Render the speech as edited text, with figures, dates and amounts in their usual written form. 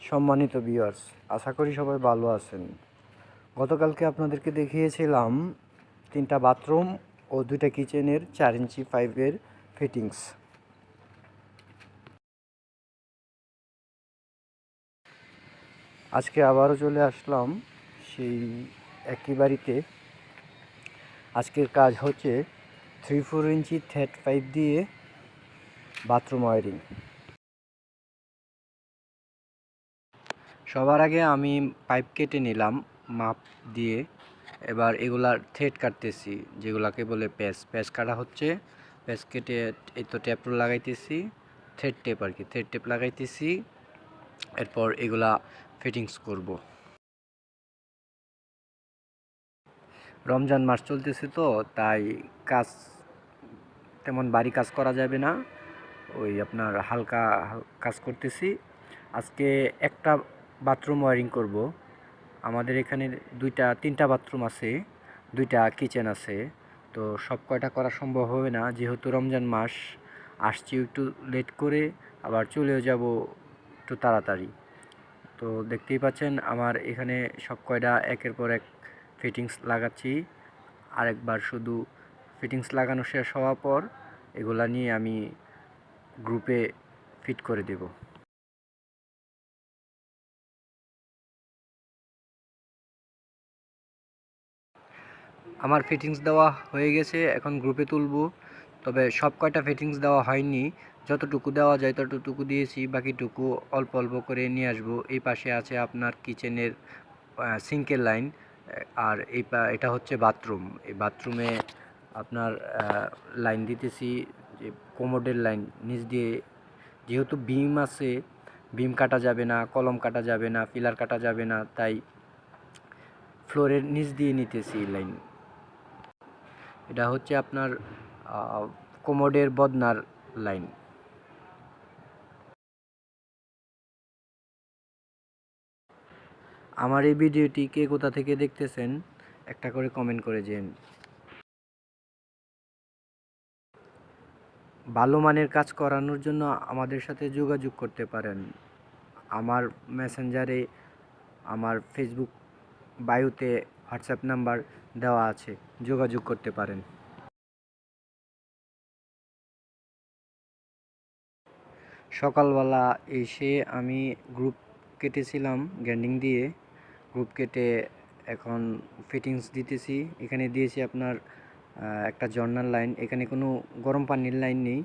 সম্মানিত ভিউয়ার্স, আশা করি সবাই ভালো আছেন। গতকালকে আপনাদেরকে দেখিয়েছিলাম 3টা বাথরুম ও 2টা কিচেনের 4 ইঞ্চি পাইপের ফিটিংস। আজকে আবারও চলে আসলাম সেই একই বাড়িতে। আজকের কাজ হচ্ছে 3-4 ইঞ্চি থ্রেড পাইপ দিয়ে বাথরুম ওয়ারিং। সবার আগে আমি পাইপ কেটে নিলাম মাপ দিয়ে। এবার এগুলার থ্রেড কাটতেছি, যেগুলাকে বলে প্যাচ কাটা হচ্ছে। প্যাচ কেটে এই তো ট্যাপ লাগাইতেছি, থ্রেড টেপ আর কি, থ্রেড টেপ লাগাইতেছি। এরপর এগুলা ফিটিংস করব। রমজান মাস চলতেছে তো, তাই কাজ তেমন ভারী কাজ করা যাবে না, ওই আপনার হালকা কাজ করতেছি। আজকে একটা বাথরুম ওয়ারিং করব। আমাদের এখানে 3টা বাথরুম আছে, 2টা কিচেন আছে। তো সব কয়টা করা সম্ভব হবে না, যেহেতু রমজান মাস আসছি একটু লেট করে, আবার চলেও যাব একটু তাড়াতাড়ি। তো দেখতেই পাচ্ছেন আমার এখানে সব কয়টা একের পর এক ফিটিংস লাগাচ্ছি। আরেকবার শুধু ফিটিংস লাগানো শেষ হওয়ার পর এগুলা নিয়ে আমি গ্রুপে ফিট করে দেব। আমার ফিটিংস দেওয়া হয়ে গেছে, এখন গ্রুপে তুলব। তবে সব কয়টা ফিটিংস দেওয়া হয়নি, যতটুকু দেওয়া যায় ততটুকু দিয়েছি, বাকিটুকু অল্প অল্প করে নিয়ে আসবো। এই পাশে আছে আপনার কিচেনের সিঙ্কের লাইন, আর এটা হচ্ছে বাথরুম। এই বাথরুমে আপনার লাইন দিতেছি, যে কোমোডের লাইন নিচ দিয়ে। যেহেতু বিম আছে, বিম কাটা যাবে না, কলম কাটা যাবে না, পিলার কাটা যাবে না, তাই ফ্লোরের নিচ দিয়ে নিতেছি লাইন। এটা হচ্ছে আপনার কোমোডের বদনার লাইন। আমার এই ভিডিওটি কে কোথা থেকে দেখতেছেন একটা করে কমেন্ট করে যেন। ভালো মানের কাজ করানোর জন্য আমাদের সাথে যোগাযোগ করতে পারেন। আমার মেসেঞ্জারে, আমার ফেসবুক বায়োতে হোয়াটসঅ্যাপ নাম্বার দেওয়া আছে, যোগাযোগ করতে পারেন। সকালবেলা এসে আমি গ্রুপ কেটেছিলাম গ্রাইন্ডিং দিয়ে। গ্রুপ কেটে এখন ফিটিংস দিতেছি। এখানে দিয়েছি আপনার একটা ঝর্ণার লাইন। এখানে কোনো গরম পানির লাইন নেই,